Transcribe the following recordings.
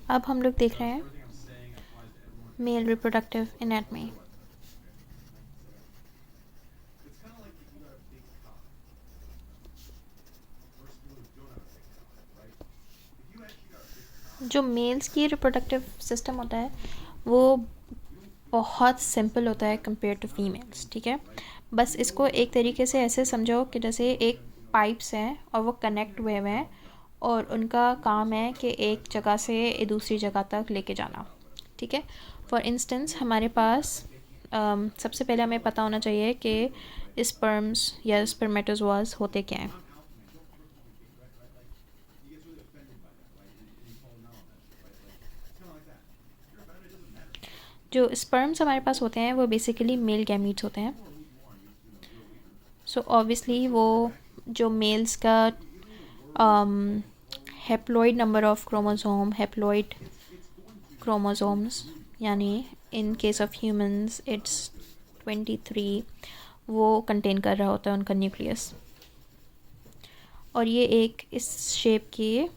अब हम लोग देख रहे हैं मेल रिप्रोडक्टिव एनाटमी। जो मेल्स की रिप्रोडक्टिव सिस्टम होता है वो बहुत सिंपल होता है कंपेयर टू फीमेल्स, ठीक है। बस इसको एक तरीके से ऐसे समझो कि जैसे एक पाइप्स हैं और वो कनेक्ट हुए हुए हैं और उनका काम है कि एक जगह से दूसरी जगह तक लेके जाना, ठीक है। फॉर इंस्टेंस हमारे पास सबसे पहले हमें पता होना चाहिए कि स्पर्म्स या स्पर्मेटोजोआज होते क्या हैं। जो स्पर्म्स हमारे पास होते हैं वो बेसिकली मेल गैमीट्स होते हैं। सो ऑब्वियसली वो जो मेल्स का haploid number of chromosome, haploid chromosomes, यानी in case of humans it's 23, वो कंटेन कर रहा होता है उनका न्यूक्लियस। और ये एक इस शेप के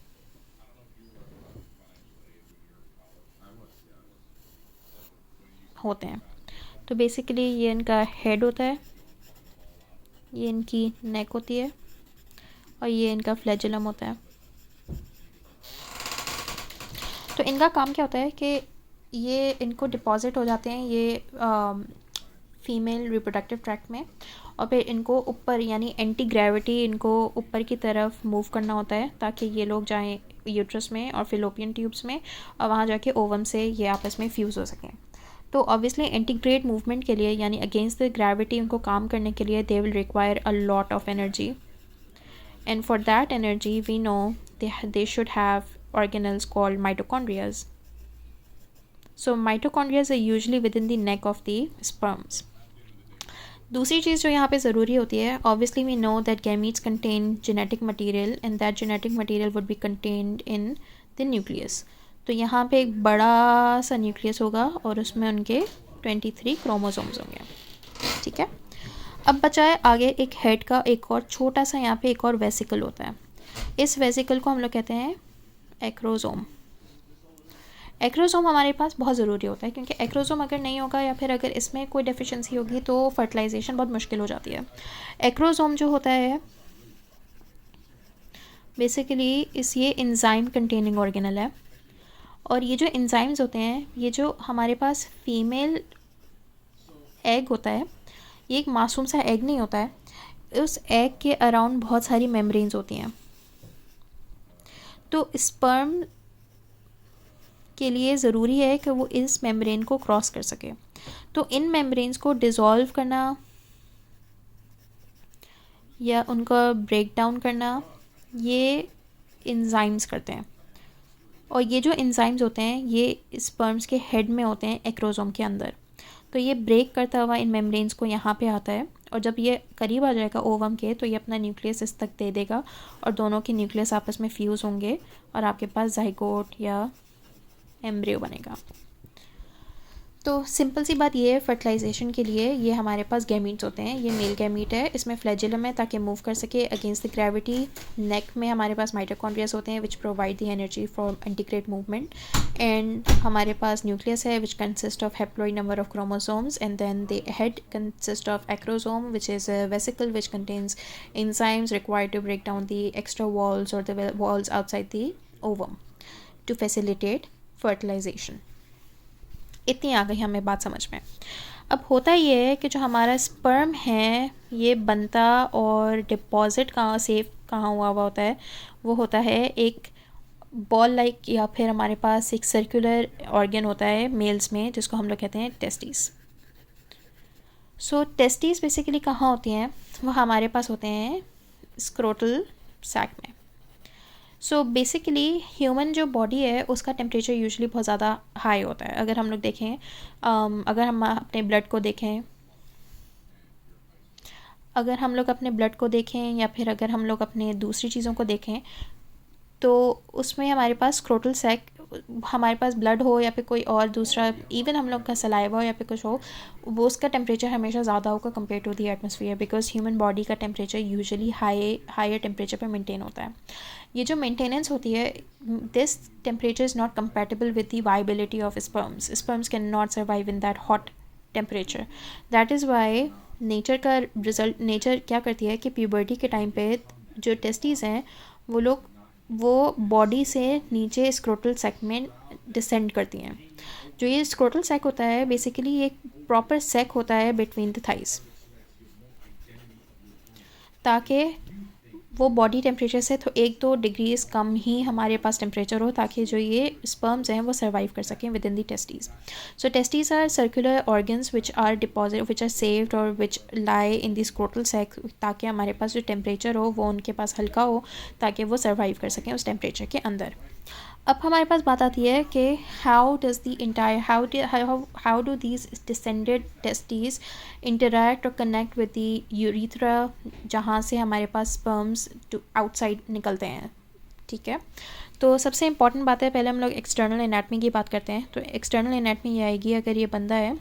होते हैं। तो बेसिकली ये इनका हेड होता है, ये इनकी नेक होती है और ये इनका फ्लैजेलम होता है। तो इनका काम क्या होता है कि ये इनको डिपॉजिट हो जाते हैं ये फीमेल रिप्रोडक्टिव ट्रैक्ट में, और फिर इनको ऊपर यानी एंटी ग्रेविटी इनको ऊपर की तरफ मूव करना होता है ताकि ये लोग जाएं यूट्रस में और फिलोपियन ट्यूब्स में, और वहाँ जाके ओवम से ये आपस में फ्यूज़ हो सकें। तो ऑब्वियसली एंटीग्रेट मूवमेंट के लिए यानी अगेंस्ट द ग्रेविटी उनको काम करने के लिए they will require a lot of energy, and for that energy we know they should have organelles called mitochondria. So mitochondria are usually within the neck of the sperms. दूसरी चीज़ जो यहाँ पे ज़रूरी होती है, obviously we know that gametes contain genetic material and that genetic material would be contained in the nucleus. तो यहाँ पे एक बड़ा सा न्यूक्लियस होगा और उसमें उनके 23 क्रोमोसोम्स होंगे, ठीक है। अब बचा है आगे एक हेड का एक और छोटा सा यहाँ पे एक और वेसिकल होता है। इस वेसिकल को हम लोग कहते हैं एक्रोसोम। एक्रोसोम हमारे पास बहुत ज़रूरी होता है क्योंकि एक्रोसोम अगर नहीं होगा या फिर अगर इसमें कोई डेफिशिएंसी होगी तो फर्टिलाइजेशन बहुत मुश्किल हो जाती है। एक्रोसोम जो होता है बेसिकली ये इंजाइम कंटेनिंग ऑर्गेनल है, और ये जो इंजाइम्स होते हैं ये जो हमारे पास फीमेल एग होता है, ये एक मासूम सा एग नहीं होता है, उस एग के अराउंड बहुत सारी मेम्ब्रेन्स होती हैं। तो स्पर्म के लिए ज़रूरी है कि वो इस मेम्ब्रेन को क्रॉस कर सके। तो इन मेम्ब्रेन्स को डिज़ोल्व करना या उनका ब्रेक डाउन करना ये इंजाइम्स करते हैं, और ये जो इंजाइम्स होते हैं ये स्पर्म्स के हेड में होते हैं एक्रोसोम के अंदर। तो ये ब्रेक करता हुआ इन मेम्ब्रेन्स को यहाँ पे आता है, और जब ये करीब आ जाएगा ओवम के तो ये अपना न्यूक्लियस इस तक दे देगा और दोनों के न्यूक्लियस आपस में फ्यूज़ होंगे और आपके पास जाइगोट या एम्ब्रियो बनेगा। तो सिंपल सी बात ये है, फर्टिलाइजेशन के लिए ये हमारे पास गैमीट्स होते हैं। ये मेल गैमीट है, इसमें फ्लैजिलम है ताकि मूव कर सके अगेंस्ट द ग्रेविटी। नेक में हमारे पास माइटोकॉन्ड्रियाज होते हैं which provide the energy for integrate movement, and हमारे पास न्यूक्लियस है which consist of haploid number of chromosomes, and then the head consist of acrosome which is a vesicle which contains enzymes required to break down the extra walls or the walls outside the ovum to facilitate fertilization. इतनी आ गई हमें बात समझ में। अब होता ये है कि जो हमारा स्पर्म है ये बनता और डिपॉजिट कहाँ सेफ कहाँ हुआ होता है, वो होता है एक बॉल लाइक या फिर हमारे पास एक सर्कुलर ऑर्गन होता है मेल्स में जिसको हम लोग कहते हैं टेस्टिस। सो टेस्टिस बेसिकली कहाँ होती हैं, वो हमारे पास होते हैं स्क्रोटल सैक में। सो बेसिकली ह्यूमन जो बॉडी है उसका टेम्परेचर यूजुअली बहुत ज़्यादा हाई होता है। अगर हम लोग देखें अगर हम अपने ब्लड को देखें अगर हम लोग अपने ब्लड को देखें या फिर अगर हम लोग अपने दूसरी चीज़ों को देखें तो उसमें हमारे पास स्क्रोटल सैक हमारे पास ब्लड हो या फिर कोई और दूसरा, इवन हम लोग का सलाइवा हो या फिर कुछ हो, वो उसका टेम्परेचर हमेशा ज़्यादा होगा compare to the atmosphere, because human body का टेम्परेचर यूजुअली हायर टेम्परेचर पे मेंटेन होता है। ये जो मेंटेनेंस होती है, this temperature is not compatible with the viability of sperms can not survive in that hot temperature. That is why nature का result, nature क्या करती है कि प्यूबर्टी के टाइम पे जो टेस्टीज़ हैं वो बॉडी से नीचे स्क्रोटल सैक में डिसेंड करती हैं। जो ये स्क्रोटल सैक होता है बेसिकली एक प्रॉपर सैक होता है बिटवीन द थाइस, ताकि वो बॉडी टेम्परेचर से 1-2 डिग्रीज कम ही हमारे पास टेम्परेचर हो, ताकि जो ये स्पर्म्स हैं वो सर्वाइव कर सकें within the testes. So testes are circular organs which are saved और which lie in the scrotal sac, ताकि हमारे पास जो टेम्परेचर हो वो उनके पास हल्का हो, ताकि वो सर्वाइव कर सकें उस टेम्परेचर के अंदर। अब हमारे पास बात आती है कि how do these descended testes interact और कनेक्ट विद द यूरीथ्रा, जहाँ से हमारे पास स्पर्म्स आउटसाइड निकलते हैं। ठीक है, तो सबसे इम्पॉर्टेंट बात है, पहले हम लोग एक्सटर्नल एनाटमी की बात करते हैं। तो एक्सटर्नल एनाटमी ये आएगी, अगर ये बंदा है,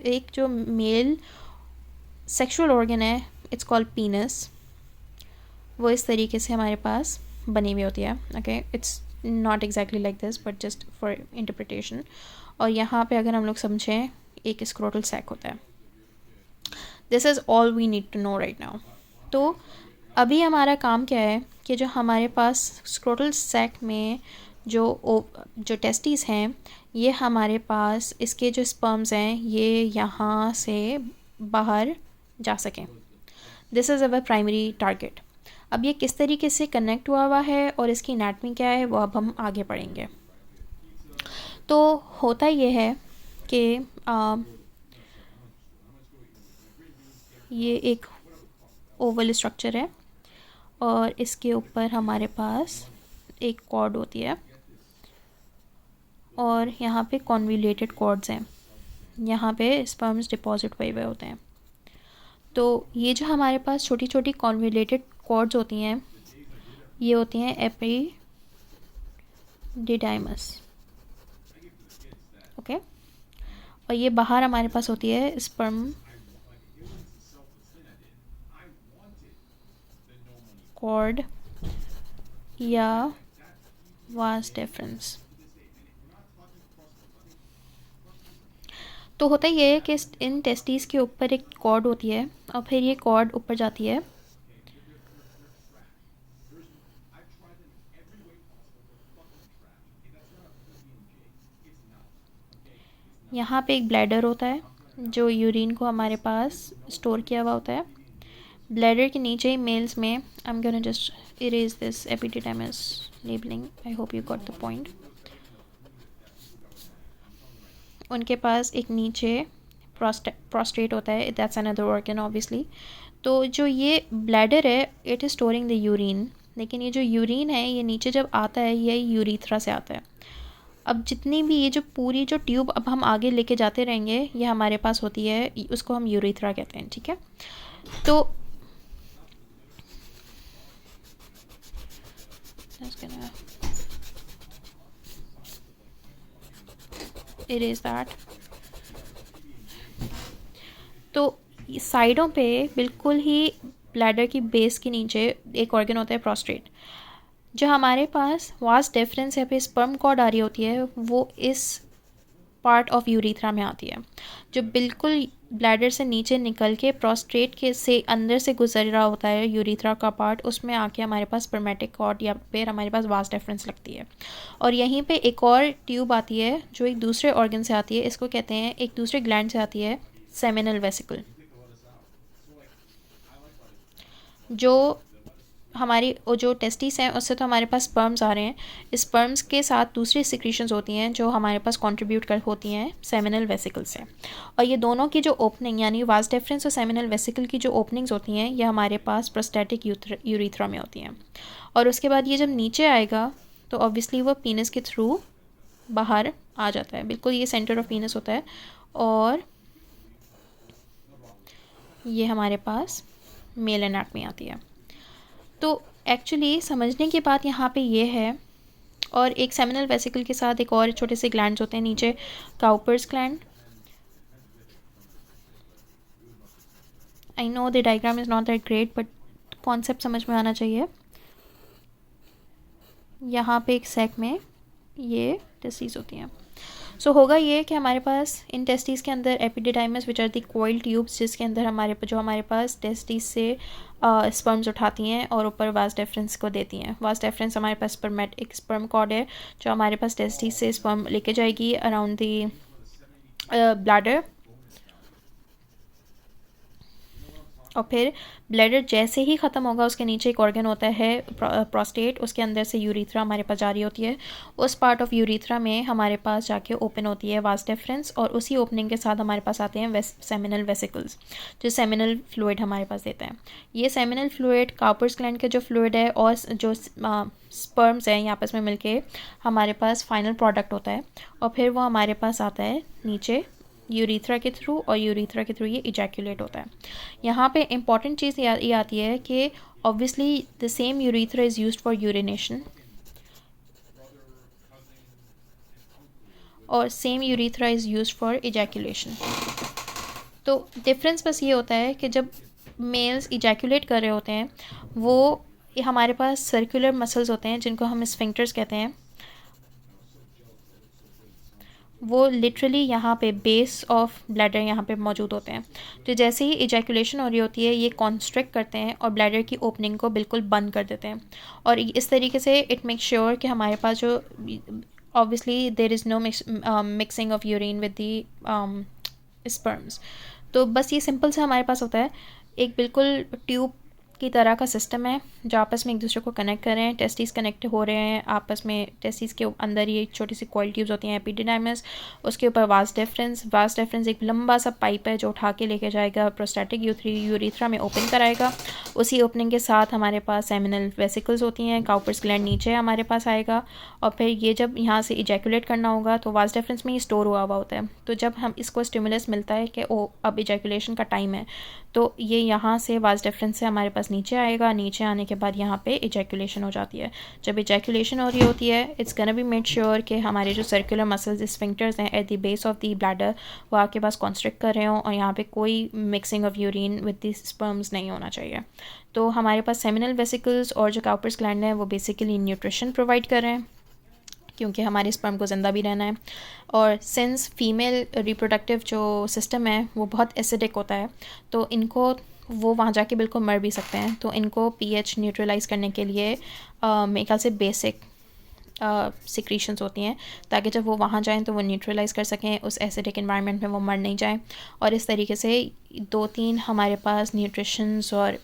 एक जो मेल सेक्सुअल ऑर्गन है, इट्स कॉल्ड पीनस, वो इस तरीके से हमारे पास बनी हुई होती है। Okay, it's not exactly like this but just for interpretation. और यहाँ पे अगर हम लोग समझें, एक स्क्रोटल सैक होता है। This is all we need to know right now. तो अभी हमारा काम क्या है कि जो हमारे पास स्क्रोटल सैक में जो टेस्टीज़ हैं, ये हमारे पास इसके जो स्पर्म्स हैं ये यहाँ से बाहर जा सकें। This is our primary target. अब ये किस तरीके से कनेक्ट हुआ है और इसकी एनाटमी क्या है वो अब हम आगे पढ़ेंगे। तो होता ये है कि ये एक ओवल स्ट्रक्चर है और इसके ऊपर हमारे पास एक कॉर्ड होती है और यहाँ पे कॉन्वुलेटेड कॉर्ड्स हैं, यहाँ पे स्पर्म्स डिपॉजिट हुए हुए होते हैं। तो ये जो हमारे पास छोटी छोटी कॉन्वुलेटेड कॉर्ड्स होती हैं, ये होती हैं एपिडिडाइमस। ओके, और ये बाहर हमारे पास होती है स्पर्म कॉर्ड या वास डिफरेंस। तो होता ये है कि इन टेस्टीज़ के ऊपर एक कॉर्ड होती है और फिर ये कॉर्ड ऊपर जाती है यहाँ पे एक ब्लैडर होता है जो यूरिन को हमारे पास स्टोर किया हुआ होता है। ब्लैडर के नीचे ही मेल्स में, I am gonna just erase this epididymis labelling, I hope you got the point. उनके पास एक नीचे प्रोस्टेट होता है, दैट्स अनदर ऑर्गन ऑब्वियसली। तो जो ये ब्लैडर है it is storing the urine, लेकिन ये जो यूरिन है ये नीचे जब आता है ये यूरीथ्रा से आता है। अब जितनी भी ये जो पूरी जो ट्यूब अब हम आगे लेके जाते रहेंगे ये हमारे पास होती है, उसको हम यूरीथ्रा कहते हैं। ठीक है, तो इट इज़ दैट। तो साइडों पे बिल्कुल ही ब्लैडर की बेस के नीचे एक ऑर्गन होता है प्रोस्टेट। जो हमारे पास वास डिफरेंस या फिर स्पर्म कॉर्ड आ रही होती है वो इस पार्ट ऑफ यूरीथ्रा में आती है, जो बिल्कुल ब्लैडर से नीचे निकल के प्रोस्टेट के से अंदर से गुजर रहा होता है यूरीथ्रा का पार्ट, उसमें आके हमारे पास स्पर्मेटिक कॉर्ड या फिर हमारे पास वास डिफरेंस लगती है। और यहीं पे एक और ट्यूब आती है जो एक दूसरे ऑर्गन से आती है, इसको कहते हैं, एक दूसरे ग्लैंड से आती है, सेमिनल वेसिकल। जो हमारी वो जो टेस्टिस हैं उससे तो हमारे पास स्पर्म्स आ रहे हैं, स्पर्म्स के साथ दूसरी सिक्रीशंस होती हैं जो हमारे पास कंट्रीब्यूट कर होती हैं सेमिनल वेसिकल से। और ये दोनों की जो ओपनिंग यानी वास डिफरेंस और सेमिनल वेसिकल की जो ओपनिंग्स होती हैं ये हमारे पास प्रोस्टेटिक यूरीथ्रा में होती हैं। और उसके बाद ये जब नीचे आएगा तो ऑब्वियसली वो पीनस के थ्रू बाहर आ जाता है, बिल्कुल ये सेंटर ऑफ पीनस होता है। और ये हमारे पास मेल एनाटमी आती है। तो एक्चुअली समझने की बात यहाँ पे ये है और एक सेमिनल वेसिकल के साथ एक और छोटे से ग्लैंड्स होते हैं नीचे, Cowper's gland. I know the diagram is not that great but concept समझ में आना चाहिए। यहाँ पे एक सेक में ये टेस्टिस होती हैं। सो होगा ये कि हमारे पास इन टेस्टिस के अंदर epididymis which are the coil tubes, जिसके अंदर हमारे पास टेस्टिस से स्पर्म्स उठाती हैं और ऊपर वास डेफरेंस को देती हैं। वास डेफरेंस हमारे पास एक स्पर्म कॉर्ड है जो हमारे पास टेस्टिस से स्पर्म लेके जाएगी अराउंड दी ब्लैडर, और फिर ब्लैडर जैसे ही ख़त्म होगा उसके नीचे एक ऑर्गन होता है प्रोस्टेट, उसके अंदर से यूरीथ्रा हमारे पास जारी होती है। उस पार्ट ऑफ यूरीथ्रा में हमारे पास जाके ओपन होती है वास डेफरेंस, और उसी ओपनिंग के साथ हमारे पास आते हैं सेमिनल वेसिकल्स जो सेमिनल फ्लूइड हमारे पास देता है। ये सेमिनल फ्लूइड काउपर्स ग्लैंड का जो फ्लूइड है और जो स्पर्म्स हैं आपस में मिलके हमारे पास फाइनल प्रोडक्ट होता है, और फिर वो हमारे पास आता है नीचे यूरीथ्रा के थ्रू, और यूरीथ्रा के थ्रू ये इजैकुलेट होता है। यहाँ पे इम्पॉर्टेंट चीज़ ये आती है कि obviously the same urethra is used for urination और same urethra is used for ejaculation. तो डिफरेंस बस ये होता है कि जब मेल्स इजैकुलेट कर रहे होते हैं वो हमारे पास सर्कुलर मसल्स होते हैं जिनको हम स्फिंक्टर्स कहते हैं, वो लिटरली यहाँ पे बेस ऑफ ब्लैडर यहाँ पे मौजूद होते हैं। तो जैसे ही इजैकुलेशन हो रही होती है ये कॉन्स्ट्रिक्ट करते हैं और ब्लैडर की ओपनिंग को बिल्कुल बंद कर देते हैं, और इस तरीके से इट मेक श्योर कि हमारे पास जो obviously there is no mixing of urine with the sperms. तो बस ये सिंपल से हमारे पास होता है एक बिल्कुल ट्यूब की तरह का सिस्टम है जो आपस में एक दूसरे को कनेक्ट कर रहे हैं। टेस्टिस कनेक्ट हो रहे हैं आपस में, टेस्टिस के अंदर ये छोटी सी कॉइल ट्यूब्स होती हैं एपिडिडाइमस, उसके ऊपर वास डेफरेंस एक लंबा सा पाइप है जो उठा के लेके जाएगा प्रोस्टैटिक यूरीथ्रा में ओपन कराएगा। उसी ओपनिंग के साथ हमारे पास सेमिनल वेसिकल्स होती हैं, काउपर्स ग्लैंड नीचे हमारे पास आएगा, और फिर ये जब यहाँ से इजैकुलेट करना होगा तो वास डेफरेंस में ही स्टोर हुआ होता है। तो जब हम इसको स्टिमुलस मिलता है कि ओ अब इजैकुलेशन का टाइम है, तो ये यहाँ से वास डेफरेंस से हमारे पास नीचे आएगा। नीचे आने के बाद यहाँ पे इजैकुलेशन हो जाती है। जब इजैकुलेशन हो रही होती है it's gonna be made sure कि हमारे जो सर्कुलर मसल्स स्फिंक्टर्स हैं at the base of the bladder वो आपके पास कॉन्स्ट्रिक्ट कर रहे हों, और यहाँ पे कोई mixing of urine with the sperms नहीं होना चाहिए। तो हमारे पास सेमिनल वेसिकल्स और जो काउपर्स ग्लैंड है वो बेसिकली न्यूट्रिशन प्रोवाइड कर रहे हैं क्योंकि हमारे स्पर्म को ज़िंदा भी रहना है। और सिंस फीमेल रिप्रोडक्टिव जो सिस्टम है वो बहुत एसिडिक होता है, तो इनको वो वहाँ जाके बिल्कुल मर भी सकते हैं। तो इनको पीएच न्यूट्रलाइज़ करने के लिए मेरे ख्याल से बेसिक सिक्रीशंस होती हैं ताकि जब वो वहाँ जाएं तो वो न्यूट्रलाइज़ कर सकें, उस एसिडिक एनवायरनमेंट में वो मर नहीं जाएं। और इस तरीके से 2-3 हमारे पास न्यूट्रिशंस और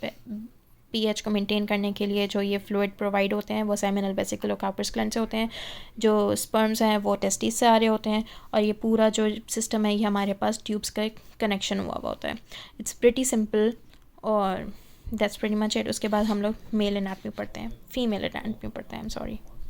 पीएच को मेंटेन करने के लिए जो ये फ्लूइड प्रोवाइड होते हैं वो सेमिनल वेसिकल और काउपर्स ग्लैंड से होते हैं। जो स्पर्म्स हैं वो टेस्टिस से आ रहे होते हैं, और ये पूरा जो सिस्टम है ये हमारे पास ट्यूब्स का कनेक्शन हुआ होता है। इट्स प्रिटी सिंपल और दैट्स प्रीटी मच इट। उसके बाद हम लोग मेल एनाटमी पढ़ते हैं, फीमेल एनाटमी पढ़ते हैं, आई एम सॉरी।